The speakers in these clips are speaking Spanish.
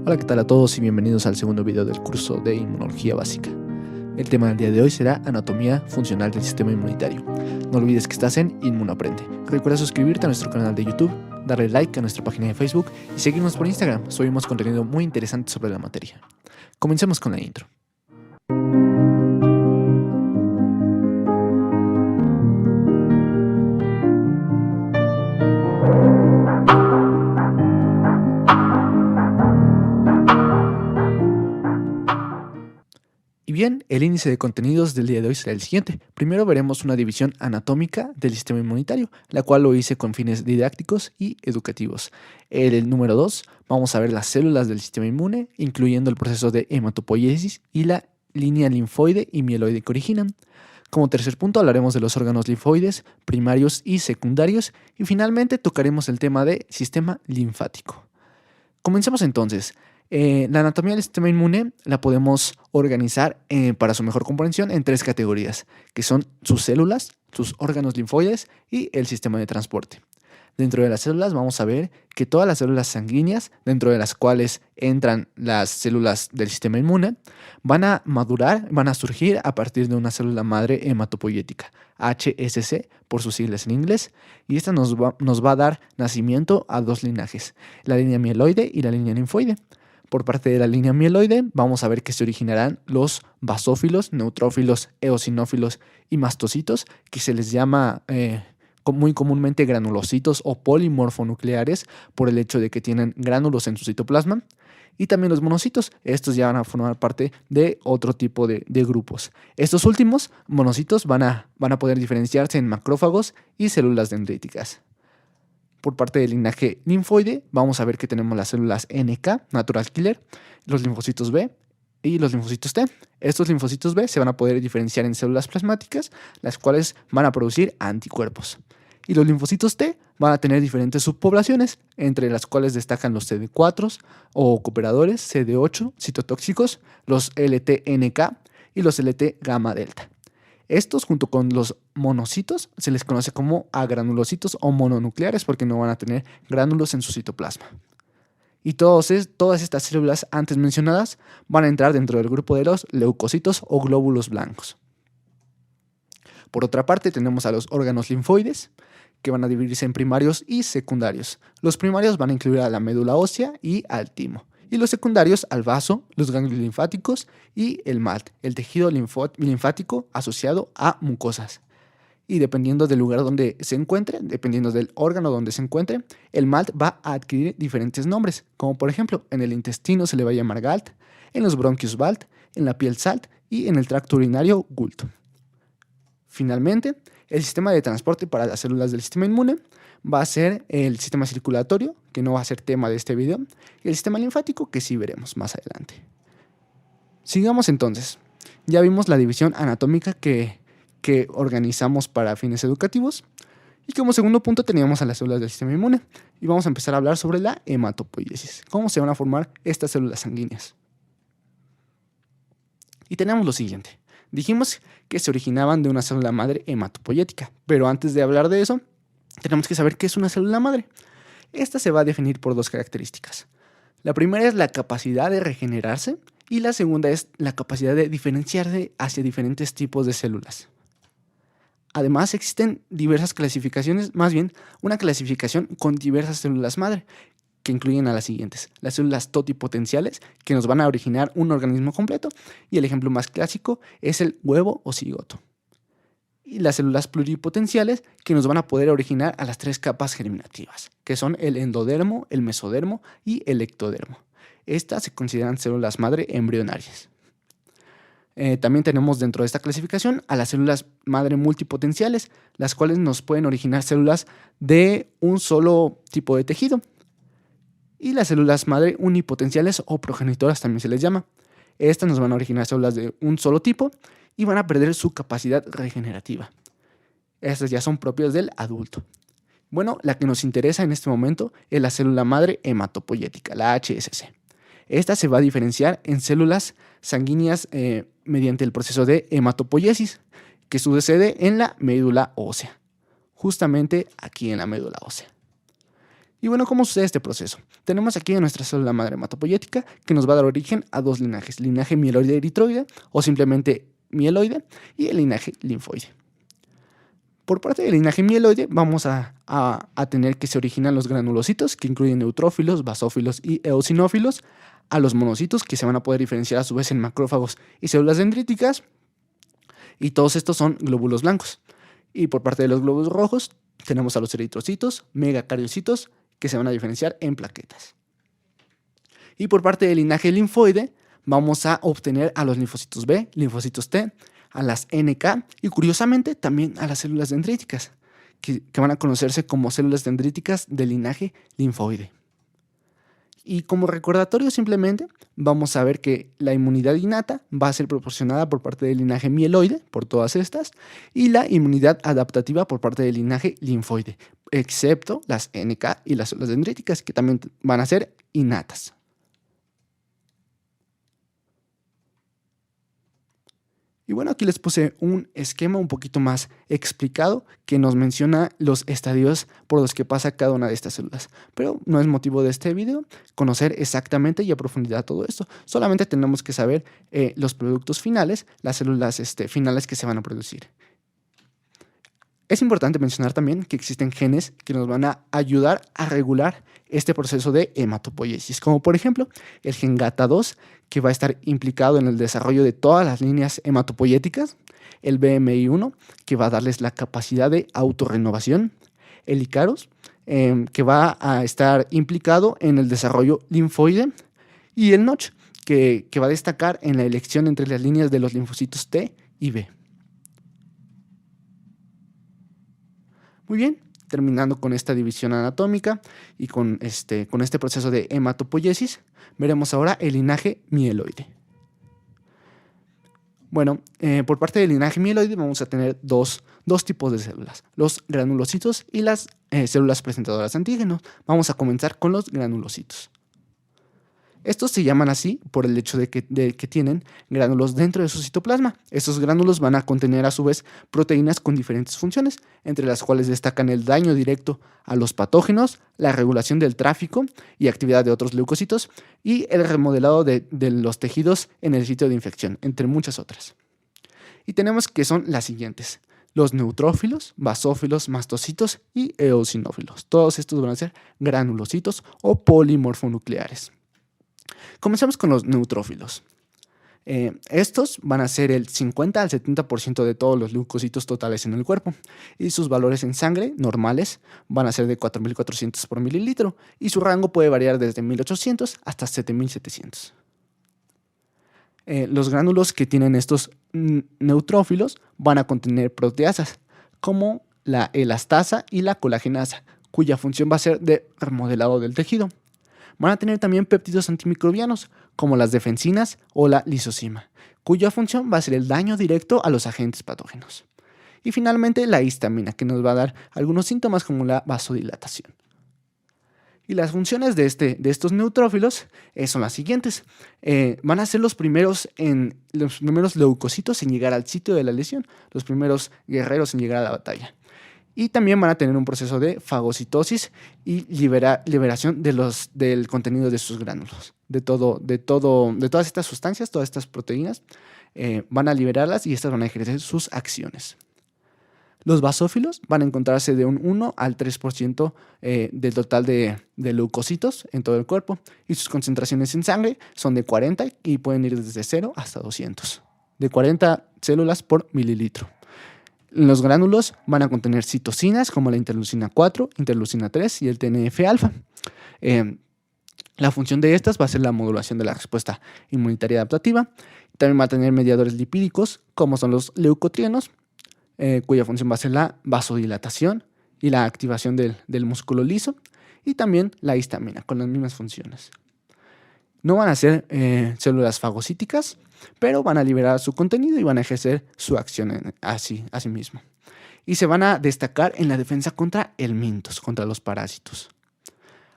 Hola, ¿qué tal a todos y bienvenidos al segundo video del curso de Inmunología Básica? El tema del día de hoy será Anatomía Funcional del Sistema Inmunitario. No olvides que estás en Inmunoaprende. Recuerda suscribirte a nuestro canal de YouTube, darle like a nuestra página de Facebook y seguirnos por Instagram. Subimos contenido muy interesante sobre la materia. Comencemos con la intro. Y bien, el índice de contenidos del día de hoy será el siguiente. Primero veremos una división anatómica del sistema inmunitario, la cual lo hice con fines didácticos y educativos. El número 2, vamos a ver las células del sistema inmune, incluyendo el proceso de hematopoiesis y la línea linfoide y mieloide que originan. Como tercer punto hablaremos de los órganos linfoides, primarios y secundarios, y finalmente tocaremos el tema de sistema linfático. Comencemos entonces. La anatomía del sistema inmune la podemos organizar para su mejor comprensión en tres categorías, que son sus células, sus órganos linfoides y el sistema de transporte. Dentro de las células vamos a ver que todas las células sanguíneas, dentro de las cuales entran las células del sistema inmune, van a madurar, van a surgir a partir de una célula madre hematopoyética, HSC por sus siglas en inglés, y esta nos va a dar nacimiento a dos linajes, la línea mieloide y la línea linfoide. Por parte de la línea mieloide vamos a ver que se originarán los basófilos, neutrófilos, eosinófilos y mastocitos, que se les llama muy comúnmente granulocitos o polimorfonucleares por el hecho de que tienen gránulos en su citoplasma. Y también los monocitos, estos ya van a formar parte de otro tipo de grupos. Estos últimos monocitos van a poder diferenciarse en macrófagos y células dendríticas. Por parte del linaje linfoide, vamos a ver que tenemos las células NK, Natural Killer, los linfocitos B y los linfocitos T. Estos linfocitos B se van a poder diferenciar en células plasmáticas, las cuales van a producir anticuerpos. Y los linfocitos T van a tener diferentes subpoblaciones, entre las cuales destacan los CD4 o cooperadores, CD8, citotóxicos, los LTNK y los LT gamma delta. Estos, junto con los monocitos, se les conoce como agranulocitos o mononucleares porque no van a tener gránulos en su citoplasma. Y todas estas células antes mencionadas van a entrar dentro del grupo de los leucocitos o glóbulos blancos. Por otra parte, tenemos a los órganos linfoides, que van a dividirse en primarios y secundarios. Los primarios van a incluir a la médula ósea y al timo. Y los secundarios al vaso, los ganglios linfáticos y el MALT, el tejido linfático asociado a mucosas. Y dependiendo del lugar donde se encuentre, dependiendo del órgano donde se encuentre, el MALT va a adquirir diferentes nombres, como por ejemplo, en el intestino se le va a llamar GALT, en los bronquios BALT, en la piel SALT y en el tracto urinario GULT. Finalmente, el sistema de transporte para las células del sistema inmune va a ser el sistema circulatorio, que no va a ser tema de este video, y el sistema linfático, que sí veremos más adelante. Sigamos entonces. Ya vimos la división anatómica que organizamos para fines educativos, y como segundo punto teníamos a las células del sistema inmune, y vamos a empezar a hablar sobre la hematopoiesis, cómo se van a formar estas células sanguíneas. Y tenemos lo siguiente. Dijimos que se originaban de una célula madre hematopoyética, pero antes de hablar de eso, tenemos que saber qué es una célula madre. Esta se va a definir por dos características. La primera es la capacidad de regenerarse y la segunda es la capacidad de diferenciarse hacia diferentes tipos de células. Además, existen diversas clasificaciones, más bien una clasificación con diversas células madre, que incluyen a las siguientes: las células totipotenciales, que nos van a originar un organismo completo, y el ejemplo más clásico es el huevo o cigoto. Y las células pluripotenciales, que nos van a poder originar a las tres capas germinativas, que son el endodermo, el mesodermo y el ectodermo. Estas se consideran células madre embrionarias. También tenemos dentro de esta clasificación a las células madre multipotenciales, las cuales nos pueden originar células de un solo tipo de tejido. Y las células madre unipotenciales o progenitoras también se les llama. Estas nos van a originar células de un solo tipo y van a perder su capacidad regenerativa. Estas ya son propias del adulto. Bueno, la que nos interesa en este momento es la célula madre hematopoyética, la HSC. Esta se va a diferenciar en células sanguíneas mediante el proceso de hematopoiesis, que sucede en la médula ósea, justamente aquí en la médula ósea. Y bueno, ¿cómo sucede este proceso? Tenemos aquí a nuestra célula madre hematopoyética que nos va a dar origen a dos linajes, linaje mieloide eritroide o simplemente mieloide y el linaje linfoide. Por parte del linaje mieloide vamos a tener que se originan los granulocitos, que incluyen neutrófilos, basófilos y eosinófilos, a los monocitos, que se van a poder diferenciar a su vez en macrófagos y células dendríticas, y todos estos son glóbulos blancos. Y por parte de los glóbulos rojos tenemos a los eritrocitos, megacariocitos, que se van a diferenciar en plaquetas. Y por parte del linaje linfoide vamos a obtener a los linfocitos B, linfocitos T, a las NK y curiosamente también a las células dendríticas, que van a conocerse como células dendríticas del linaje linfoide. Y como recordatorio simplemente vamos a ver que la inmunidad innata va a ser proporcionada por parte del linaje mieloide, por todas estas, y la inmunidad adaptativa por parte del linaje linfoide, excepto las NK y las células dendríticas, que también van a ser innatas. Y bueno, aquí les puse un esquema un poquito más explicado que nos menciona los estadios por los que pasa cada una de estas células. Pero no es motivo de este video conocer exactamente y a profundidad todo esto. Solamente tenemos que saber los productos finales, las células finales que se van a producir. Es importante mencionar también que existen genes que nos van a ayudar a regular este proceso de hematopoiesis, como por ejemplo el gen GATA2, que va a estar implicado en el desarrollo de todas las líneas hematopoyéticas, el BMI1, que va a darles la capacidad de autorrenovación, el Icaros, que va a estar implicado en el desarrollo linfoide, y el Notch, que va a destacar en la elección entre las líneas de los linfocitos T y B. Muy bien, terminando con esta división anatómica y con este proceso de hematopoiesis, veremos ahora el linaje mieloide. Bueno, por parte del linaje mieloide vamos a tener dos tipos de células, los granulocitos y las células presentadoras de antígenos. Vamos a comenzar con los granulocitos. Estos se llaman así por el hecho de que tienen gránulos dentro de su citoplasma. Estos gránulos van a contener a su vez proteínas con diferentes funciones, entre las cuales destacan el daño directo a los patógenos, la regulación del tráfico y actividad de otros leucocitos y el remodelado de los tejidos en el sitio de infección, entre muchas otras. Y tenemos que son las siguientes: los neutrófilos, basófilos, mastocitos y eosinófilos. Todos estos van a ser granulocitos o polimorfonucleares. Comencemos con los neutrófilos. Estos van a ser el 50 al 70% de todos los leucocitos totales en el cuerpo y sus valores en sangre normales van a ser de 4.400 por mililitro y su rango puede variar desde 1.800 hasta 7.700. Los gránulos que tienen estos neutrófilos van a contener proteasas como la elastasa y la colagenasa, cuya función va a ser de remodelado del tejido. Van a tener también péptidos antimicrobianos, como las defensinas o la lisozima, cuya función va a ser el daño directo a los agentes patógenos. Y finalmente la histamina, que nos va a dar algunos síntomas como la vasodilatación. Y las funciones de estos neutrófilos son las siguientes. Van a ser los primeros leucocitos en llegar al sitio de la lesión, los primeros guerreros en llegar a la batalla. Y también van a tener un proceso de fagocitosis y liberación del contenido de sus gránulos. De todas estas sustancias, todas estas proteínas, van a liberarlas y estas van a ejercer sus acciones. Los basófilos van a encontrarse de un 1 al 3% del total de leucocitos en todo el cuerpo y sus concentraciones en sangre son de 40 y pueden ir desde 0 hasta 200, de 40 células por mililitro. Los gránulos van a contener citocinas como la interleucina 4, interleucina 3 y el TNF-alfa. La función de estas va a ser la modulación de la respuesta inmunitaria adaptativa. También va a tener mediadores lipídicos como son los leucotrienos, cuya función va a ser la vasodilatación y la activación del músculo liso, y también la histamina con las mismas funciones. No van a ser células fagocíticas, pero van a liberar su contenido y van a ejercer su acción a sí mismo. Y se van a destacar en la defensa contra helmintos, contra los parásitos.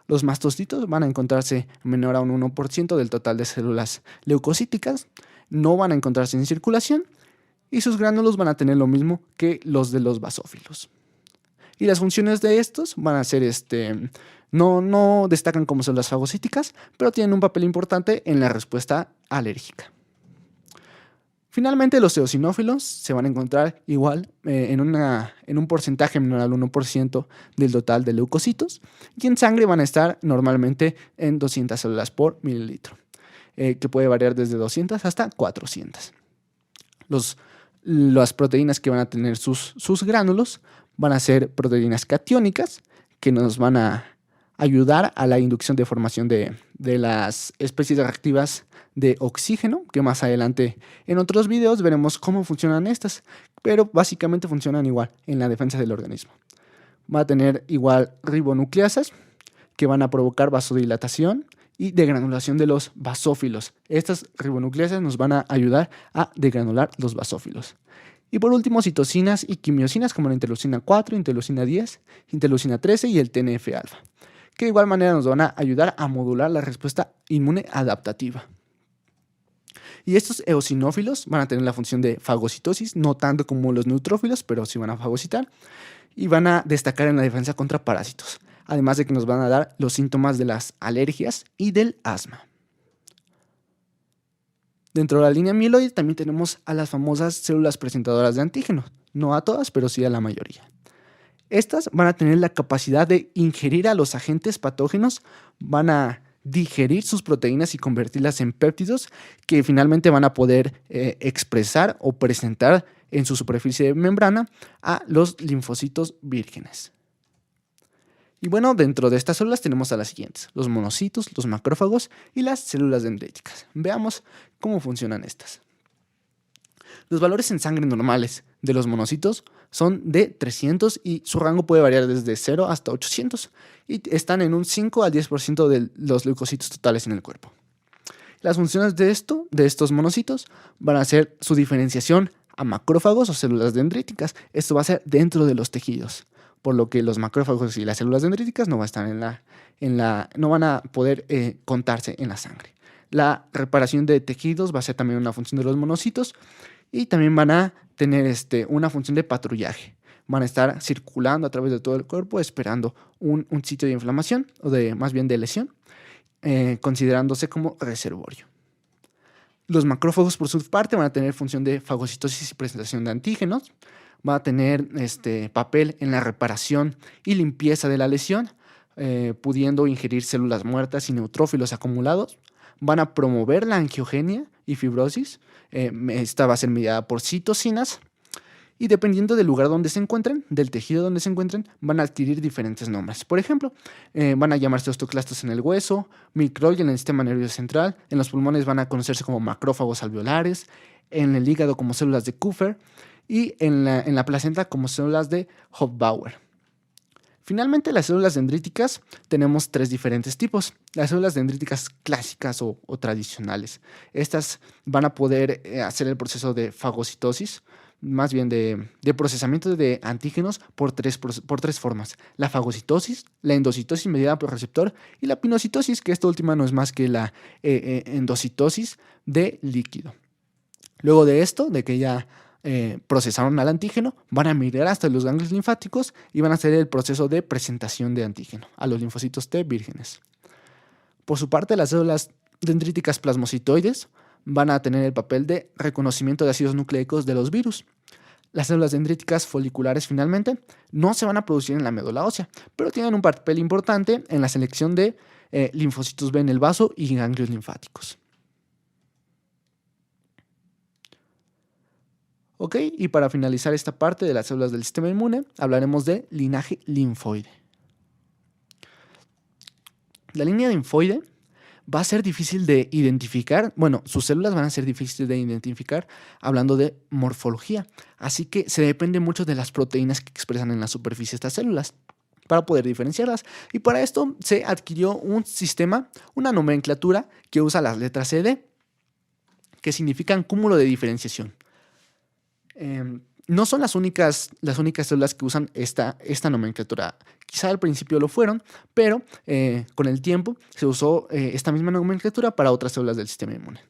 Los mastocitos van a encontrarse menor a un 1% del total de células leucocíticas, no van a encontrarse en circulación y sus gránulos van a tener lo mismo que los de los basófilos. Y las funciones de estos van a ser no destacan como células fagocíticas, pero tienen un papel importante en la respuesta alérgica. Finalmente, los eosinófilos se van a encontrar igual en un porcentaje menor al 1% del total de leucocitos, y en sangre van a estar normalmente en 200 células por mililitro, que puede variar desde 200 hasta 400. Las proteínas que van a tener sus gránulos van a ser proteínas catiónicas, que nos van a ayudar a la inducción de formación de las especies reactivas de oxígeno, que más adelante en otros videos veremos cómo funcionan estas, pero básicamente funcionan igual en la defensa del organismo. Va a tener igual ribonucleasas, que van a provocar vasodilatación y degranulación de los basófilos. Estas ribonucleasas nos van a ayudar a degranular los basófilos. Y por último, citocinas y quimiosinas como la interleucina 4, interleucina 10, interleucina 13 y el TNF-alfa, que de igual manera nos van a ayudar a modular la respuesta inmune adaptativa. Y estos eosinófilos van a tener la función de fagocitosis, no tanto como los neutrófilos, pero sí van a fagocitar, y van a destacar en la defensa contra parásitos, además de que nos van a dar los síntomas de las alergias y del asma. Dentro de la línea mieloide también tenemos a las famosas células presentadoras de antígeno, no a todas, pero sí a la mayoría. Estas van a tener la capacidad de ingerir a los agentes patógenos, van a digerir sus proteínas y convertirlas en péptidos que finalmente van a poder expresar o presentar en su superficie de membrana a los linfocitos vírgenes. Y bueno, dentro de estas células tenemos a las siguientes: los monocitos, los macrófagos y las células dendríticas. Veamos cómo funcionan estas. Los valores en sangre normales de los monocitos son de 300 y su rango puede variar desde 0 hasta 800 y están en un 5 al 10% de los leucocitos totales en el cuerpo. Las funciones de estos monocitos van a ser su diferenciación a macrófagos o células dendríticas. Esto va a ser dentro de los tejidos, por lo que los macrófagos y las células dendríticas no van a estar no van a poder contarse en la sangre. La reparación de tejidos va a ser también una función de los monocitos. Y también van a tener una función de patrullaje. Van a estar circulando a través de todo el cuerpo esperando un sitio de inflamación o más bien de lesión, considerándose como reservorio. Los macrófagos, por su parte, van a tener función de fagocitosis y presentación de antígenos. Van a tener papel en la reparación y limpieza de la lesión, pudiendo ingerir células muertas y neutrófilos acumulados. Van a promover la angiogenia y fibrosis. Esta va a ser mediada por citocinas y dependiendo del lugar donde se encuentren, del tejido donde se encuentren, van a adquirir diferentes nombres. Por ejemplo, van a llamarse osteoclastos en el hueso, microglia en el sistema nervioso central, en los pulmones van a conocerse como macrófagos alveolares, en el hígado como células de Kupffer y en la placenta como células de Hofbauer. Finalmente, las células dendríticas tenemos 3 diferentes tipos. Las células dendríticas clásicas o tradicionales. Estas van a poder hacer el proceso de fagocitosis, más bien de procesamiento de antígenos por tres formas. La fagocitosis, la endocitosis mediada por receptor y la pinocitosis, que esta última no es más que la endocitosis de líquido. Luego de esto, de que ya procesaron al antígeno, van a migrar hasta los ganglios linfáticos y van a hacer el proceso de presentación de antígeno a los linfocitos T vírgenes. Por su parte, las células dendríticas plasmocitoides van a tener el papel de reconocimiento de ácidos nucleicos de los virus. Las células dendríticas foliculares finalmente no se van a producir en la médula ósea, pero tienen un papel importante en la selección de linfocitos B en el vaso y ganglios linfáticos. Ok, y para finalizar esta parte de las células del sistema inmune, hablaremos de linaje linfoide. La línea linfoide va a ser difícil de identificar, bueno, sus células van a ser difíciles de identificar hablando de morfología, así que se depende mucho de las proteínas que expresan en la superficie estas células para poder diferenciarlas. Y para esto se adquirió un sistema, una nomenclatura que usa las letras CD, que significan cúmulo de diferenciación. No son las únicas células que usan esta nomenclatura. Quizá al principio lo fueron, pero con el tiempo se usó esta misma nomenclatura para otras células del sistema inmune.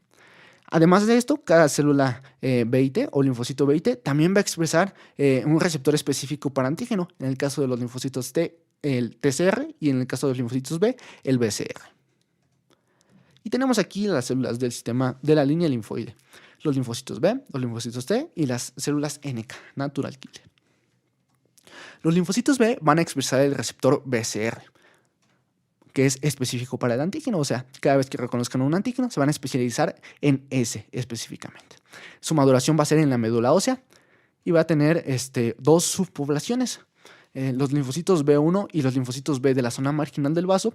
Además de esto, cada célula B y T o linfocito B y T también va a expresar un receptor específico para antígeno. En el caso de los linfocitos T, el TCR, y en el caso de los linfocitos B, el BCR. Y tenemos aquí las células del sistema de la línea linfoide. Los linfocitos B, los linfocitos T y las células NK, natural killer. Los linfocitos B van a expresar el receptor BCR, que es específico para el antígeno. O sea, cada vez que reconozcan un antígeno, se van a especializar en ese específicamente. Su maduración va a ser en la médula ósea y va a tener dos subpoblaciones. Los linfocitos B1 y los linfocitos B de la zona marginal del vaso,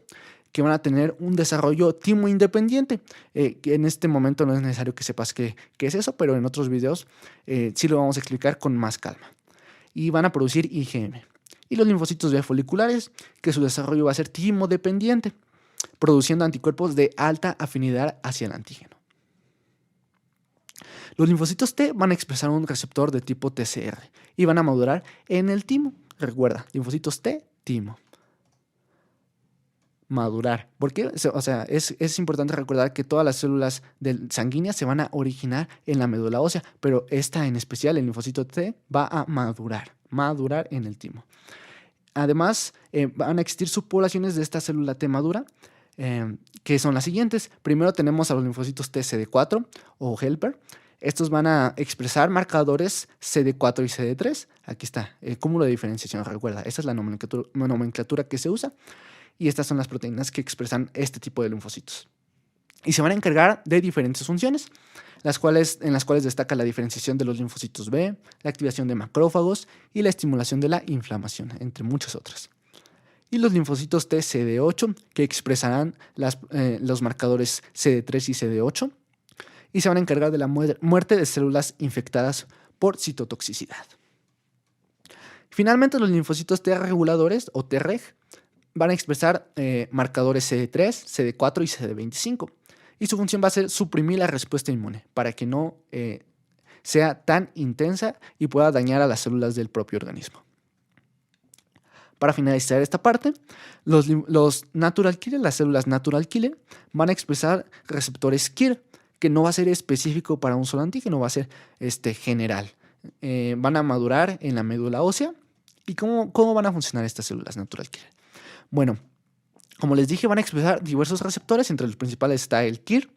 que van a tener un desarrollo timo independiente, que en este momento no es necesario que sepas qué es eso, pero en otros videos sí lo vamos a explicar con más calma. Y van a producir IgM. Y los linfocitos B foliculares, que su desarrollo va a ser timo dependiente, produciendo anticuerpos de alta afinidad hacia el antígeno. Los linfocitos T van a expresar un receptor de tipo TCR y van a madurar en el timo. Recuerda, linfocitos T, timo. Madurar. ¿Por qué? O sea, es importante recordar que todas las células sanguíneas se van a originar en la médula ósea, pero esta en especial, el linfocito T, va a madurar en el timo. Además, van a existir subpoblaciones de esta célula T madura, que son las siguientes. Primero tenemos a los linfocitos T CD4 o helper. Estos van a expresar marcadores CD4 y CD3. Aquí está, el cúmulo de diferenciación, recuerda. Esta es la nomenclatura que se usa. Y estas son las proteínas que expresan este tipo de linfocitos. Y se van a encargar de diferentes funciones, en las cuales destaca la diferenciación de los linfocitos B, la activación de macrófagos y la estimulación de la inflamación, entre muchas otras. Y los linfocitos T CD8, que expresarán los marcadores CD3 y CD8, y se van a encargar de la muerte de células infectadas por citotoxicidad. Finalmente, los linfocitos T reguladores o Treg van a expresar marcadores CD3, CD4 y CD25. Y su función va a ser suprimir la respuesta inmune para que no sea tan intensa y pueda dañar a las células del propio organismo. Para finalizar esta parte, los natural killer, las células natural killer, van a expresar receptores KIR, que no va a ser específico para un solo antígeno, va a ser general. Van a madurar en la médula ósea. ¿Y cómo van a funcionar estas células natural killer? Bueno, como les dije, van a expresar diversos receptores, entre los principales está el KIR,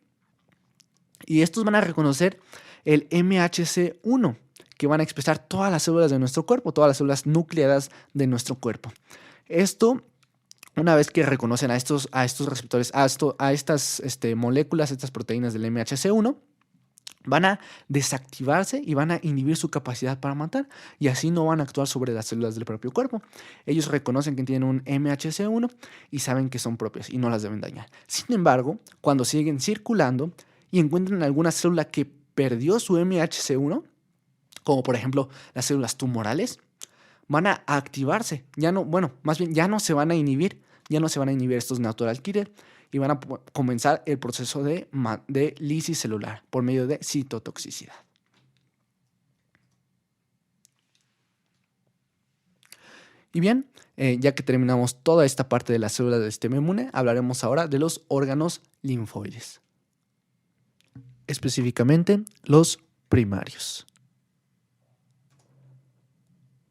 y estos van a reconocer el MHC1, que van a expresar todas las células de nuestro cuerpo, todas las células nucleadas de nuestro cuerpo. Esto, una vez que reconocen a estos receptores, a estas moléculas, estas proteínas del MHC1, van a desactivarse y van a inhibir su capacidad para matar, y así no van a actuar sobre las células del propio cuerpo. Ellos reconocen que tienen un MHC1 y saben que son propias y no las deben dañar. Sin embargo, cuando siguen circulando y encuentran alguna célula que perdió su MHC1, como por ejemplo las células tumorales, van a activarse. Ya no se van a inhibir estos natural killer, y van a comenzar el proceso de lisis celular por medio de citotoxicidad. Y bien, ya que terminamos toda esta parte de las células del sistema inmune, hablaremos ahora de los órganos linfoides. Específicamente, los primarios.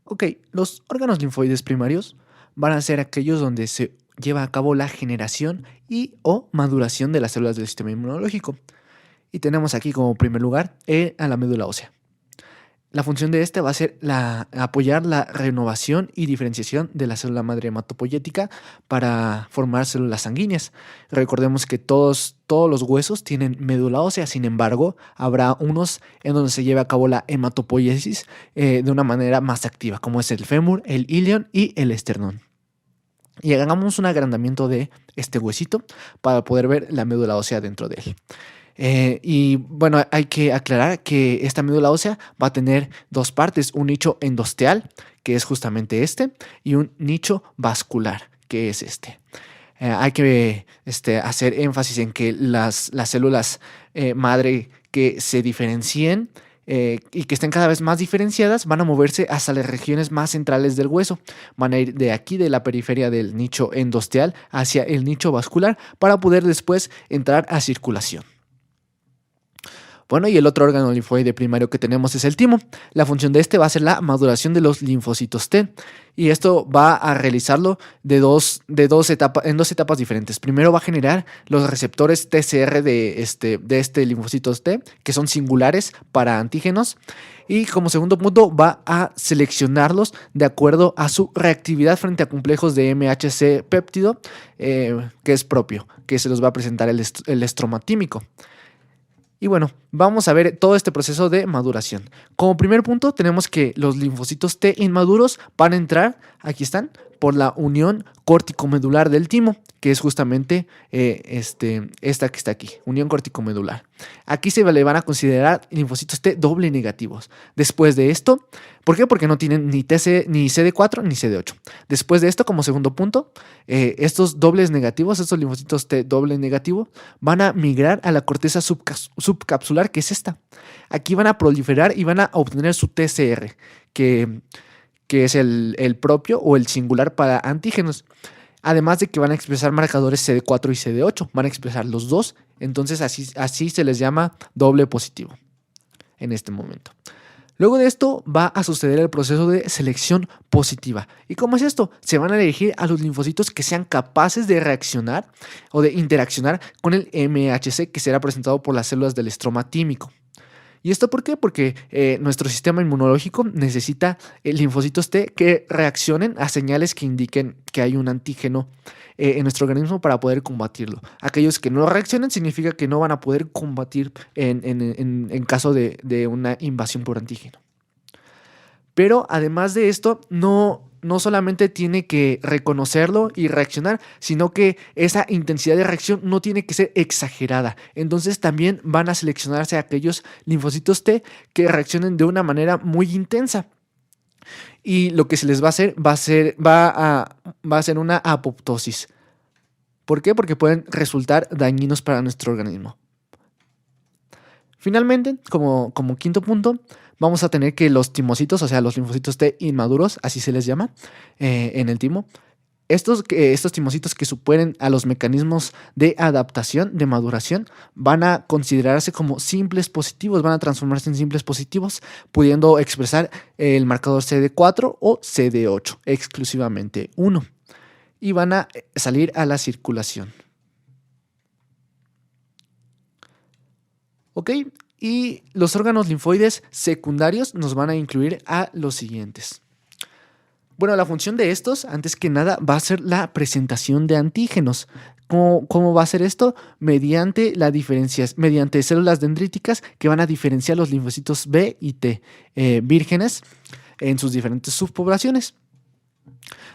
Ok, los órganos linfoides primarios van a ser aquellos donde se lleva a cabo la generación o maduración de las células del sistema inmunológico. Y tenemos aquí como primer lugar a la médula ósea. La función de va a ser apoyar la renovación y diferenciación de la célula madre hematopoyética para formar células sanguíneas. Recordemos que todos los huesos tienen médula ósea, sin embargo, habrá unos en donde se lleva a cabo la hematopoiesis de una manera más activa, como es el fémur, el ilion y el esternón. Y hagamos un agrandamiento de este huesito para poder ver la médula ósea dentro de él. Y bueno, hay que aclarar que esta médula ósea va a tener dos partes, un nicho endosteal, que es justamente y un nicho vascular, que es hay que hacer énfasis en que las células madre que se diferencien y que estén cada vez más diferenciadas van a moverse hacia las regiones más centrales del hueso. Van a ir de aquí, de la periferia del nicho endosteal, hacia el nicho vascular para poder después entrar a circulación. Bueno, y el otro órgano linfoide primario que tenemos es el timo. La función de este va a ser la maduración de los linfocitos T. Y esto va a realizarlo en dos etapas diferentes. Primero va a generar los receptores TCR de este linfocitos T, que son singulares para antígenos. Y como segundo punto va a seleccionarlos de acuerdo a su reactividad frente a complejos de MHC péptido, que es propio, que se los va a presentar el estromatímico. Y bueno, vamos a ver todo este proceso de maduración. Como primer punto tenemos que los linfocitos T inmaduros van a entrar, aquí están, por la unión córtico-medular del timo, que es justamente esta que está aquí, unión córtico-medular. Aquí se le van a considerar linfocitos T doble negativos. Después de esto, ¿por qué? Porque no tienen ni CD4 ni CD8. Después de esto, como segundo punto, estos dobles negativos, estos linfocitos T doble negativo, van a migrar a la corteza subcapsular, que es esta. Aquí van a proliferar y van a obtener su TCR, que es el propio o el singular para antígenos. Además de que van a expresar marcadores CD4 y CD8, van a expresar los dos, entonces así se les llama doble positivo en este momento. Luego de esto va a suceder el proceso de selección positiva. ¿Y cómo es esto? Se van a elegir a los linfocitos que sean capaces de reaccionar o de interaccionar con el MHC, que será presentado por las células del estroma tímico. ¿Y esto por qué? Porque nuestro sistema inmunológico necesita linfocitos T que reaccionen a señales que indiquen que hay un antígeno en nuestro organismo para poder combatirlo. Aquellos que no reaccionen significa que no van a poder combatir en caso de una invasión por antígeno. Pero además de esto, no solamente tiene que reconocerlo y reaccionar, sino que esa intensidad de reacción no tiene que ser exagerada. Entonces también van a seleccionarse aquellos linfocitos T que reaccionen de una manera muy intensa. Y lo que se les va a hacer va a ser una apoptosis. ¿Por qué? Porque pueden resultar dañinos para nuestro organismo. Finalmente, como quinto punto, vamos a tener que los timocitos, o sea, los linfocitos T inmaduros, así se les llama en el timo, estos timocitos que superen a los mecanismos de adaptación, de maduración, van a considerarse como simples positivos, van a transformarse en simples positivos, pudiendo expresar el marcador CD4 o CD8, exclusivamente uno, y van a salir a la circulación. ¿Ok? Y los órganos linfoides secundarios nos van a incluir a los siguientes. Bueno, la función de estos, antes que nada, va a ser la presentación de antígenos. ¿Cómo va a ser esto? Mediante células dendríticas que van a diferenciar los linfocitos B y T vírgenes en sus diferentes subpoblaciones.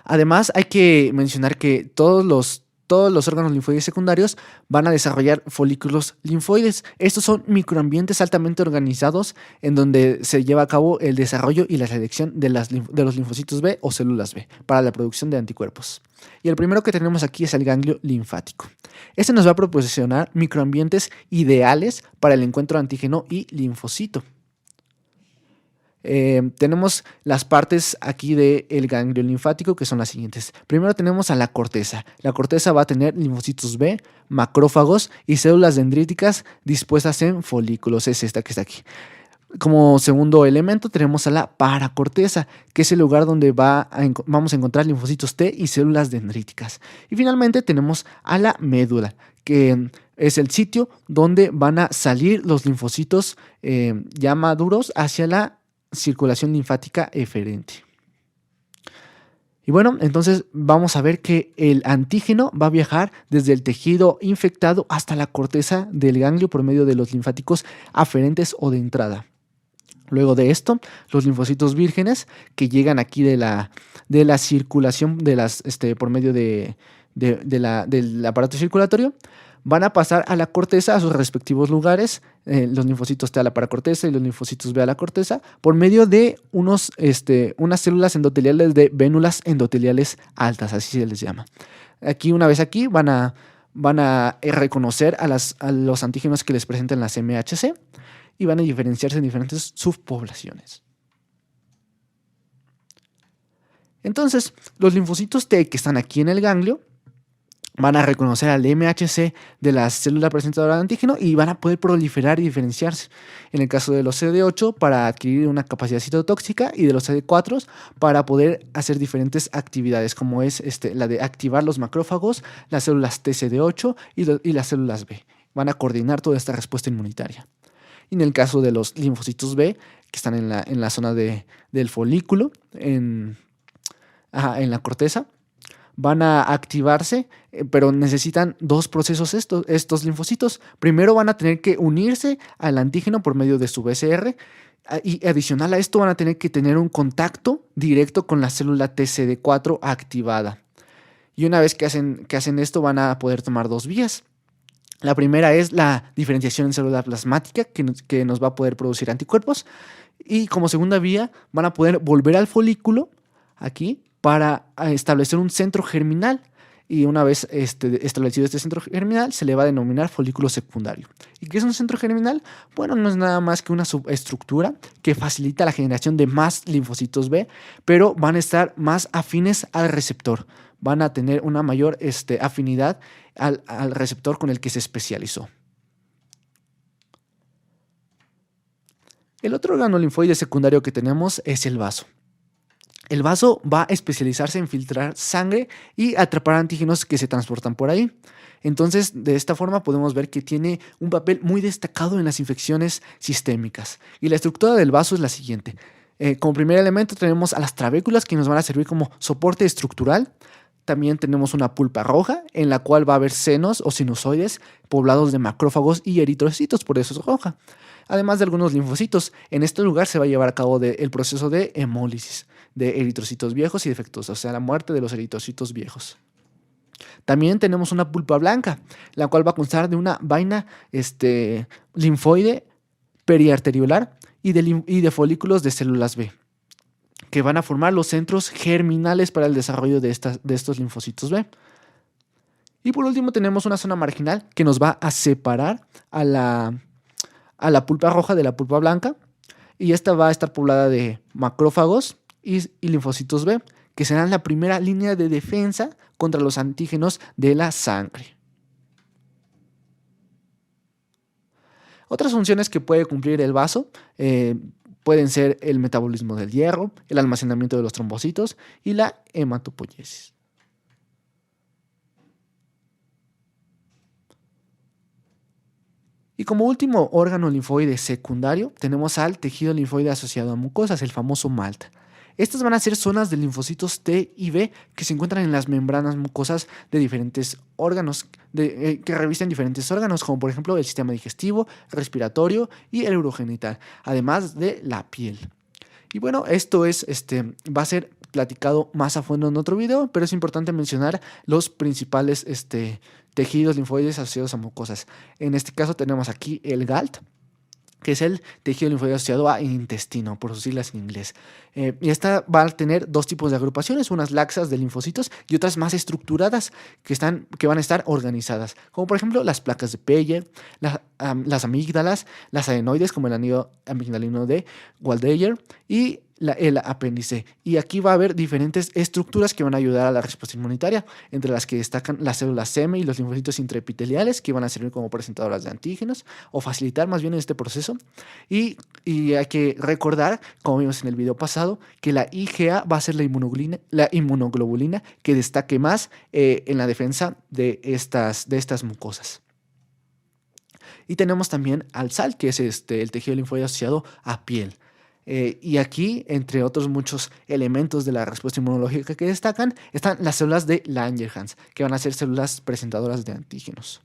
Además, hay que mencionar que todos los órganos linfoides secundarios van a desarrollar folículos linfoides. Estos son microambientes altamente organizados en donde se lleva a cabo el desarrollo y la selección de los linfocitos B o células B para la producción de anticuerpos. Y el primero que tenemos aquí es el ganglio linfático. Este nos va a proporcionar microambientes ideales para el encuentro antígeno y linfocito. Tenemos las partes aquí del ganglio linfático, que son las siguientes. Primero tenemos a la corteza. La corteza va a tener linfocitos B, macrófagos y células dendríticas dispuestas en folículos. Es esta que está aquí. Como segundo elemento tenemos a la paracorteza, que es el lugar donde vamos a encontrar linfocitos T y células dendríticas. Y finalmente tenemos a la médula, que es el sitio donde van a salir los linfocitos ya maduros hacia la circulación linfática eferente. Y bueno, entonces vamos a ver que el antígeno va a viajar desde el tejido infectado hasta la corteza del ganglio por medio de los linfáticos aferentes o de entrada. Luego de esto, los linfocitos vírgenes que llegan aquí de la circulación por medio del aparato circulatorio van a pasar a la corteza, a sus respectivos lugares, los linfocitos T a la paracorteza y los linfocitos B a la corteza, por medio de unas células endoteliales de vénulas endoteliales altas, así se les llama. Una vez aquí van a reconocer a los antígenos que les presentan las MHC y van a diferenciarse en diferentes subpoblaciones. Entonces, los linfocitos T que están aquí en el ganglio van a reconocer al MHC de la célula presentadora de antígeno y van a poder proliferar y diferenciarse. En el caso de los CD8 para adquirir una capacidad citotóxica y de los CD4 para poder hacer diferentes actividades como es la de activar los macrófagos, las células TCD8 y las células B. Van a coordinar toda esta respuesta inmunitaria. Y en el caso de los linfocitos B, que están en la zona del folículo, en la corteza, van a activarse, pero necesitan dos procesos estos linfocitos. Primero van a tener que unirse al antígeno por medio de su BCR y adicional a esto van a tener que tener un contacto directo con la célula TCD4 activada. Y una vez que hacen esto van a poder tomar dos vías. La primera es la diferenciación en célula plasmática que nos va a poder producir anticuerpos. Y como segunda vía van a poder volver al folículo aquí para establecer un centro germinal. Y una vez establecido este centro germinal, se le va a denominar folículo secundario. ¿Y qué es un centro germinal? Bueno, no es nada más que una subestructura que facilita la generación de más linfocitos B, pero van a estar más afines al receptor. Van a tener una mayor afinidad al receptor con el que se especializó. El otro órgano linfoide secundario que tenemos es el vaso. El vaso va a especializarse en filtrar sangre y atrapar antígenos que se transportan por ahí. Entonces, de esta forma podemos ver que tiene un papel muy destacado en las infecciones sistémicas. Y la estructura del vaso es la siguiente. Como primer elemento tenemos a las trabéculas que nos van a servir como soporte estructural. También tenemos una pulpa roja en la cual va a haber senos o sinusoides poblados de macrófagos y eritrocitos, por eso es roja. Además de algunos linfocitos. En este lugar se va a llevar a cabo el proceso de hemólisis de eritrocitos viejos y defectuosos, o sea, la muerte de los eritrocitos viejos. También tenemos una pulpa blanca, la cual va a constar de una vaina linfoide periarteriolar y de folículos de células B, que van a formar los centros germinales para el desarrollo de estos linfocitos B. Y por último tenemos una zona marginal que nos va a separar a la pulpa roja de la pulpa blanca, y esta va a estar poblada de macrófagos y linfocitos B, que serán la primera línea de defensa contra los antígenos de la sangre. Otras funciones que puede cumplir el vaso pueden ser el metabolismo del hierro, el almacenamiento de los trombocitos y la hematopoiesis. Y como último órgano linfoide secundario, tenemos al tejido linfoide asociado a mucosas, el famoso MALT. Estas van a ser zonas de linfocitos T y B que se encuentran en las membranas mucosas de diferentes órganos, que revisten diferentes órganos, como por ejemplo el sistema digestivo, respiratorio y el urogenital, además de la piel. Y bueno, esto va a ser platicado más a fondo en otro video, pero es importante mencionar los principales tejidos linfoides asociados a mucosas. En este caso tenemos aquí el GALT, que es el tejido linfoide asociado a intestino, por sus siglas en inglés. Y esta va a tener dos tipos de agrupaciones, unas laxas de linfocitos y otras más estructuradas que van a estar organizadas, como por ejemplo las placas de Peyer, las amígdalas, las adenoides como el anillo amigdalino de Waldeyer y el apéndice. Y aquí va a haber diferentes estructuras que van a ayudar a la respuesta inmunitaria, entre las que destacan las células SEM y los linfocitos intraepiteliales, que van a servir como presentadoras de antígenos o facilitar más bien este proceso. Y hay que recordar, como vimos en el video pasado, que la IgA va a ser la inmunoglobulina que destaque más en la defensa de estas mucosas. Y tenemos también al SAL, que es el tejido linfoide asociado a piel. Y aquí, entre otros muchos elementos de la respuesta inmunológica que destacan, están las células de Langerhans, que van a ser células presentadoras de antígenos.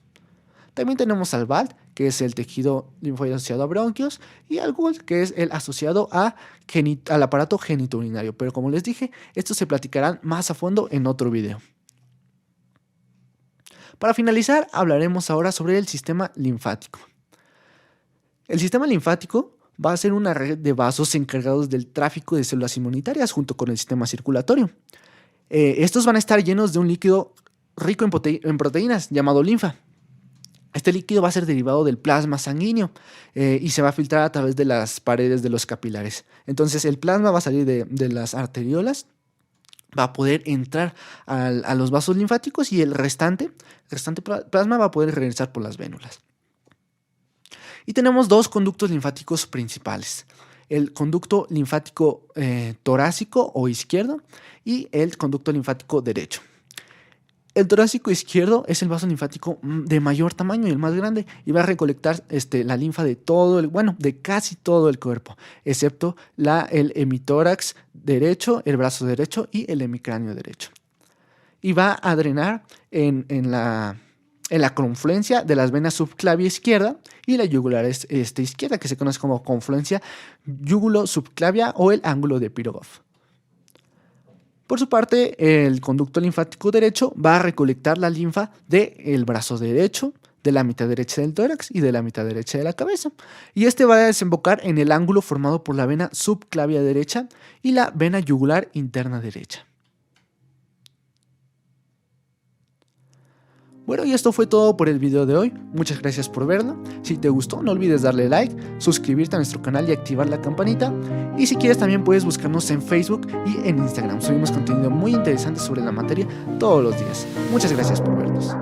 También tenemos al BALT, que es el tejido linfoide asociado a bronquios, y al GULT, que es el asociado al aparato genitourinario. Pero como les dije, estos se platicarán más a fondo en otro video. Para finalizar, hablaremos ahora sobre el sistema linfático. El sistema linfático va a ser una red de vasos encargados del tráfico de células inmunitarias junto con el sistema circulatorio. Estos van a estar llenos de un líquido rico en proteínas llamado linfa. Este líquido va a ser derivado del plasma sanguíneo y se va a filtrar a través de las paredes de los capilares. Entonces el plasma va a salir de las arteriolas, va a poder entrar a los vasos linfáticos y el restante plasma va a poder regresar por las vénulas. Y tenemos dos conductos linfáticos principales: el conducto linfático torácico o izquierdo y el conducto linfático derecho. El torácico izquierdo es el vaso linfático de mayor tamaño y el más grande, y va a recolectar la linfa de de casi todo el cuerpo, excepto el hemitórax derecho, el brazo derecho y el hemicráneo derecho. Y va a drenar en la confluencia de las venas subclavia izquierda y la yugular izquierda, que se conoce como confluencia yúgulo-subclavia o el ángulo de Pirogov. Por su parte, el conducto linfático derecho va a recolectar la linfa del brazo derecho, de la mitad derecha del tórax y de la mitad derecha de la cabeza. Y va a desembocar en el ángulo formado por la vena subclavia derecha y la vena yugular interna derecha. Bueno, y esto fue todo por el video de hoy. Muchas gracias por verlo. Si te gustó, no olvides darle like, suscribirte a nuestro canal y activar la campanita. Y si quieres, también puedes buscarnos en Facebook y en Instagram. Subimos contenido muy interesante sobre la materia todos los días. Muchas gracias por vernos.